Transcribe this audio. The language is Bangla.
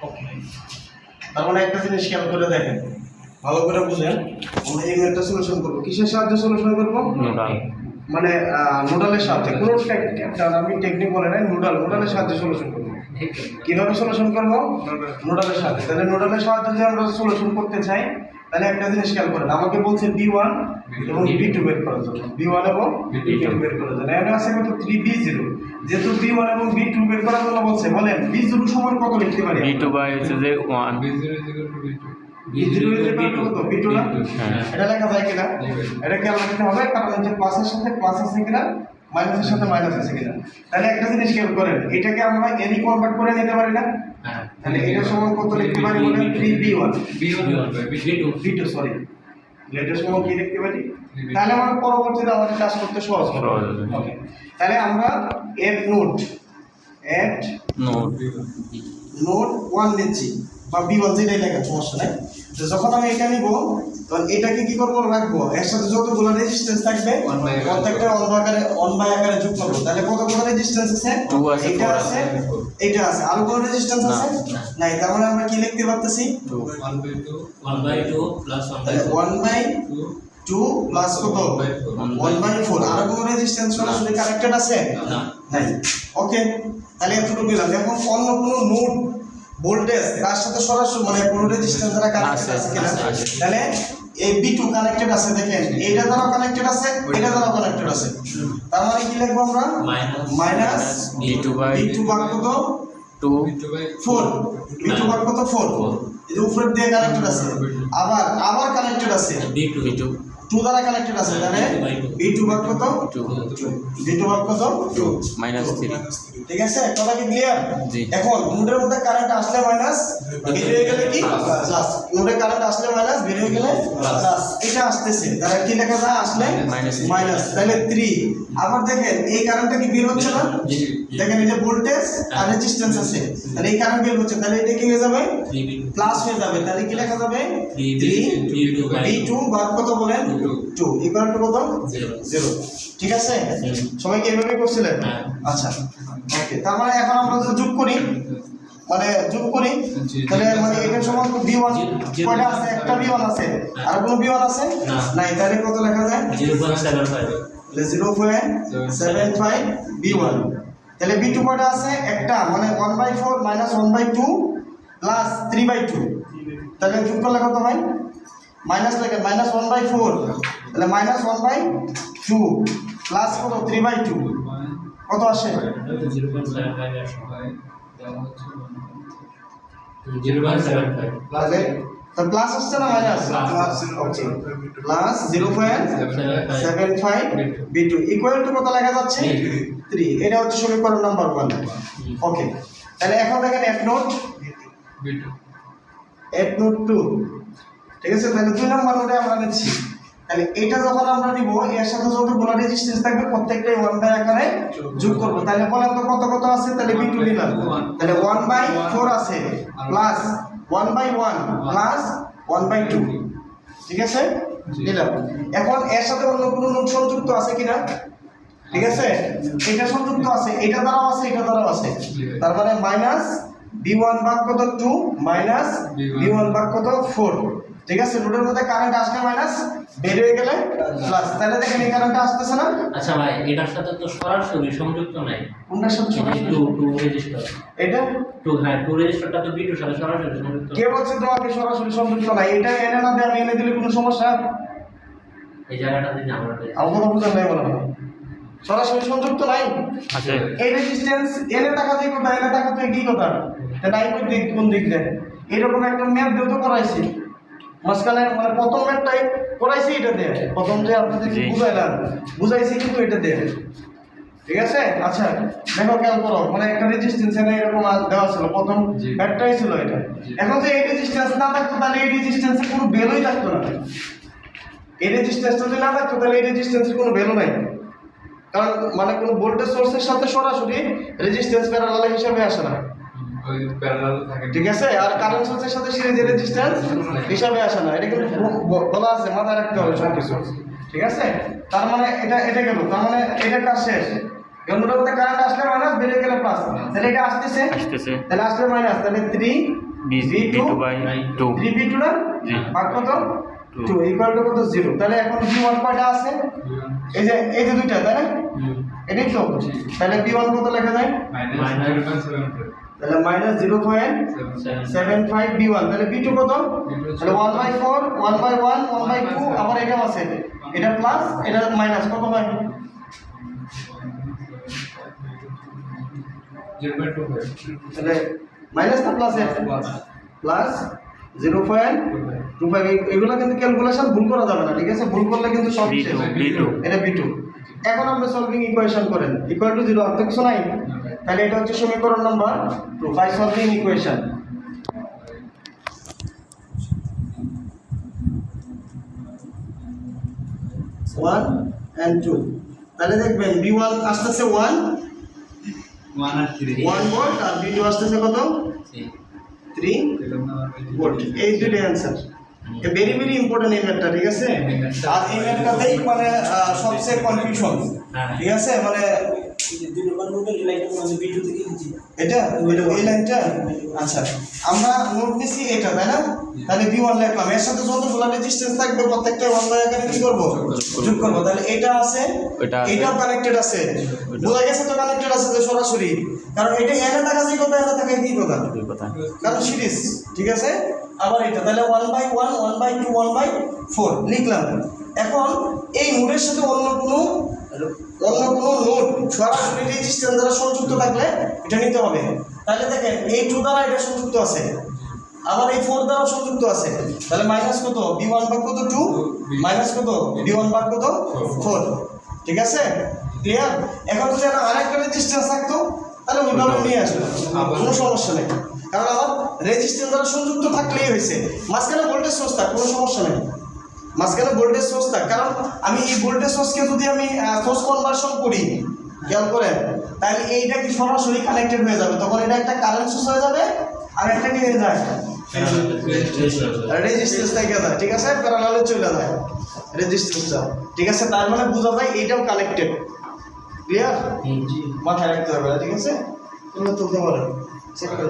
ওকে, তার মানে একটা জিনিস খেয়াল করে দেখেন, ভালো করে বুঝেন। আমরা এই ম্যাথটা সলিউশন করবো কিসের সাহায্যে সলিউশন করবো? নোডাল। মানে নোডালের সাহায্যে। কোনো আমি টেকনিক বলে নাই, নোডালের সাহায্যে সলিউশন করবো। কিভাবে সলিউশন করবো? নোডালের সাহায্যে। তাহলে নোডালের সাহায্যে যদি আমরা সলিউশন করতে চাই, তাহলে একটা জিনিস খেয়াল করেন, আমাকে বলছে B1 এবং B2 বের করার জন্য। B1 এবং B2 বের করার জন্য এখানে আছে কত? 3B0। যেহেতু B1 এবং B2 বের করার জন্য বলছে, বলেন B0 সমান কত লিখতে পারি? B2 বাই হচ্ছে যে 1। B0 কত? B2 না? এটা লেখা যায় কিনা? এটা খেয়াল রাখতে হবে, কারণ হচ্ছে প্লাসের সাথে প্লাস আছে কিনা, মাইনাসের সাথে মাইনাস আছে কিনা। তাহলে একটা জিনিস খেয়াল করেন, এটাকে আমরা এনি কনভার্ট করে নিতে পারি না? তাহলে এটা সমান কত লিখতে পারি বলেন? 3B1 B2 সরি, এটা সমান কি লিখতে পারি? তাহলে আমরা পরবর্তীতে আমাদের কাজ করতে সহজ হবে। ওকে, তাহলে আমরা এর নোট নোট 1 নিচ্ছি বা B1 যেটাই লেখা, সমস্যা নাই। তো যখন আমি এটা নিব, তখন এটাকে কি করবো? রাখবো। এর সাথে যতগুলো রেজিস্ট্যান্স থাকবে প্রত্যেকটা অন বাই আকারে যোগ করবো। তাহলে কতগুলো রেজিস্ট্যান্স আছে? এটা আছে, এটা আছে। আর কোনো রেজিস্ট্যান্স আছে? নাই। তার মানে আমরা কি লিখতে পারতেছি? 1/2 প্লাস 1/2 প্লাস কত? 1/4। আর কোনো রেজিস্ট্যান্স সরাসরি কানেক্টেড আছে? নাই। ওকে, তাহলে এতটুকু দিলাম। এখন অন্য কোনো নোড ভোল্টেজ তার সাথে সরাসরি মানে কোনো রেজিস্ট্যান্স দ্বারা কানেক্টেড আছে কিনা? তাহলে এই B2 কানেক্টেড আছে, দেখেন এইটা দ্বারা কানেক্টেড আছে, এটা দ্বারা কানেক্টেড আছে। তার মানে কি লিখবো আমরা? মাইনাস B2 বাই B2 ভাগ কত? 2 4। B2 ভাগ কত? 4। এই উপরের দিয়ে কানেক্টেড আছে, আবার কানেক্টেড আছে, B2 2 দ্বারা কানেক্টেড আছে। তাহলে B2 ভাগ কত? 2 B2 ভাগ কত? 2 -3। ঠিক আছে, কথা কি ক্লিয়ার? জি। এখন নোডের মধ্যে কারেন্ট আসলে মাইনাস, বের হয়ে গেলে কি প্লাস। নোডে কারেন্ট আসলে মাইনাস, বের হয়ে গেলে প্লাস। এটা আসতেছে, তাহলে কি লেখা যায়? আসলে মাইনাস। তাহলে 3। আবার দেখেন এই কারেন্টটা কি বের হচ্ছে না? দেখেন এই যে ভোল্টেজ আর রেজিস্ট্যান্স আছে, তাহলে এই কারেন্ট বের হচ্ছে, তাহলে এটা কি হয়ে যাবে? প্লাস হয়ে যাবে। তাহলে কি লেখা যাবে? 3B2 ভাগ কত বলেন? 2 ইকুয়াল টু কত? 0। ঠিক আছে, সবাই কি এইভাবে করছিলেন? আচ্ছা, ওকে। তার মানে এখন আমরা যদি যোগ করি, তাহলে মানে এটা সমান B1 কয়টা আছে? একটা B1 আছে। আর কোনো B1 আছে? নাই। তাহলে কত লেখা যায়? 0.75 B1। তাহলে B2 কয়টা আছে? একটা, মানে 1/4 মাইনাস 1/2 প্লাস 3/2। তাহলে যোগ করলে কত হয়? মাইনাস লেখেন, মাইনাস 1/4, তাহলে মাইনাস 1/2 প্লাস কত? 3/2 কত আসে? 0.75 প্লাস আসছে না minus? Plus 0.75 B2 equal to কত লেখা যাচ্ছে? 3। এটা হচ্ছে সমীকরণ নাম্বার 1। ওকে, তাহলে এখন দেখেন এফ নোট 2। ঠিক আছে, তাহলে 2 নম্বর নোটে আমরা নিচ্ছি। তাহলে এটা যখন আমরা নিব, এর সাথে যতগুলো রেজিস্ট্যান্স থাকবে প্রত্যেকটাই 1 বাই আকারে যোগ করব। তাহলে বলেন তো কত কত আছে? তাহলে B2 নিলাম, তাহলে 1/4 আছে প্লাস 1/1 প্লাস 1/2। ঠিক আছে, নিলাম। এখন এর সাথে অন্য কোনো নোট সংযুক্ত আছে কিনা? ঠিক আছে, এটা সংযুক্ত আছে, এটা দ্বারাও আছে, এটা দ্বারাও আছে। তার মানে মাইনাস B1 ভাগ কত? 2 মাইনাস B1 ভাগ কত? 4। ঠিক আছে, নোডের মধ্যে কারেন্ট আসলে মাইনাস, বের হয়ে গেলে প্লাস। তাহলে দেখেন এই কারেন্টটা আসতেছে না? আচ্ছা ভাই, এটার সাথে তো সরাসরি সংযুক্ত নাই। কোনটার সাথে সরাসরি? 2 রেজিস্টার। এটা 2 হ্যাঁ, 2 রেজিস্টারটা তো B2 সাথে সরাসরি সংযুক্ত। কে বলছে তোমাকে সরাসরি সংযুক্ত নাই? এটা এনে না দিয়ে আমি এনে দিলে কোনো সমস্যা? এই জায়গাটা যদি আমরা আমার কথা বুঝার নাই মনে হয়, সরাসরি সংযুক্ত নাই। আছে এই রেজিস্ট্যান্স এনে টাকা দিয়ে কোথায়? এনে টাকা তো কি কথা? এটা নাই কোন দিক, কোন দিক দেয়? এরকম একটা ম্যাপ দিয়ে তো করাইছি মাঝখানে, মানে প্রথম ম্যাপটাই করাইছি এটা দিয়ে। প্রথম যে আপনাদেরকে বুঝাইছি কিন্তু এটা দিয়ে। ঠিক আছে, আচ্ছা দেখো খেয়াল করো, মানে একটা রেজিস্ট্যান্স এনে এরকম দেওয়া ছিল, প্রথম ম্যাপটাই ছিল এটা। এখন যে এই রেজিস্ট্যান্স না থাকতো, তাহলে এই রেজিস্ট্যান্সের কোনো ভ্যালুই থাকতো না। এই রেজিস্ট্যান্সটা যদি না থাকতো, তাহলে এই রেজিস্ট্যান্সের কোনো ভ্যালু নাই। কারণ মানে কোনো ভোল্টেজ সোর্সের সাথে সরাসরি রেজিস্ট্যান্স প্যারালাল হিসাবে আসে না। ঠিক আছে, আর কারেন্ট সোর্সের সাথে সিরিজের রেজিস্ট্যান্স হিসাবে আসে না। এটা কিন্তু বলা আছে, মাথায় রাখতে হবে সব কিছু। ঠিক আছে, তার মানে এটা গেল, তার মানে এটা কাজ শেষ। এর মধ্যে কারেন্ট আসলে মাইনাস, বেরিয়ে গেলে প্লাস। তাহলে এটা আসতেছে, তাহলে আসলে মাইনাস, তাহলে 3 V2 বাই 2 3v2 না জি। ভাগ কত 2 2 ইকুয়াল টু কত 0 তাহলে এখন v1 কয়টা আছে এই যে দুইটা তাই না এটাই তো তাহলে v1 কত লেখা যায় তাহলে -0.75 v1 তাহলে v2 কত তাহলে 1/4 1/1 1/2 আবার এটাও আছে এটা প্লাস এটা মাইনাস কত হয় তাহলে মাইনাস না প্লাস প্লাস 0.25 এগুলো কিন্তু ক্যালকুলেশন ভুল করা যাবে না ঠিক আছে ভুল করলে কিন্তু সব শেষ B2 এটা b2 এখন আমরা সলভিং ইকুয়েশন করেন ইকুয়াল টু 0 আর তো কিছু নাই তাহলে এটা হচ্ছে সমীকরণ number 2 by solving equation one and 2 তাহলে দেখবেন b1 আসতেছে 1 ভোল্ট আর b2 আসতেছে কত 3 ভোল্ট এই দুটো answer a very very important এই ম্যাথটা ঠিক আছে আর এই ম্যাথটাতেই মানে সবচেয়ে কনফিউশন ঠিক আছে মানে এটা এই লাইনটা আচ্ছা আমরা নোট নিছি এটা তাই না তাহলে b1 লিখলাম এর সাথে যতগুলো রেজিস্ট্যান্স থাকবে প্রত্যেকটা 1 বাই আকারে কি করব যোগ করব তাহলে এটা আছে এটাও কানেক্টেড আছে বোঝা গেছে তো কানেক্টেড আছে যে সরাসরি কারণ এটা এনে থাকা যে কথা এনে থাকা কি কথা কারণ সিরিজ ঠিক আছে আবার এটা তাহলে 1/1 1/2 1/4 লিখলাম এখন এই নোডের সাথে অন্য কোনো নোড সরাসরি রেজিস্ট্যান্স দ্বারা সংযুক্ত থাকলে এটা নিতে হবে তাহলে দেখেন এই 2 দ্বারা এটা সংযুক্ত আছে আবার এই 4 দ্বারা সংযুক্ত আছে তাহলে মাইনাস কত b1 ভাগ কত 2 মাইনাস কত b1 ভাগ কত 4 ঠিক আছে ক্লিয়ার এখন যদি আরেকটা রেজিস্ট্যান্স থাকতো তাহলে ওইভাবে নিয়ে আসবে কোনো সমস্যা নেই কারণ আমার রেজিস্ট্যান্স দ্বারা সংযুক্ত থাকলেই হয়েছে মাঝখানে ভোল্টেজ সোর্স থাক কোনো সমস্যা নেই মাঝখানে ভোল্টেজ সোর্স থাক কারণ আমি এই ভোল্টেজ সোর্সকে যদি আমি সোর্স কনভার্সন করি খেয়াল করেন তাহলে এইটা কি সরাসরি কানেক্টেড হয়ে যাবে তখন এটা একটা কারেন্ট সোর্স হয়ে যাবে আর একটা কি হয়ে যায় রেজিস্ট্যান্স থেকে যায় ঠিক আছে প্যারালালে চলে যায় রেজিস্ট্যান্সটা ঠিক আছে তার মানে বোঝা যায় এইটাও কানেক্টেড ক্লিয়ার মাথায় রাখতে হবে ঠিক আছে তোমরা তুলতে পারো চেক করে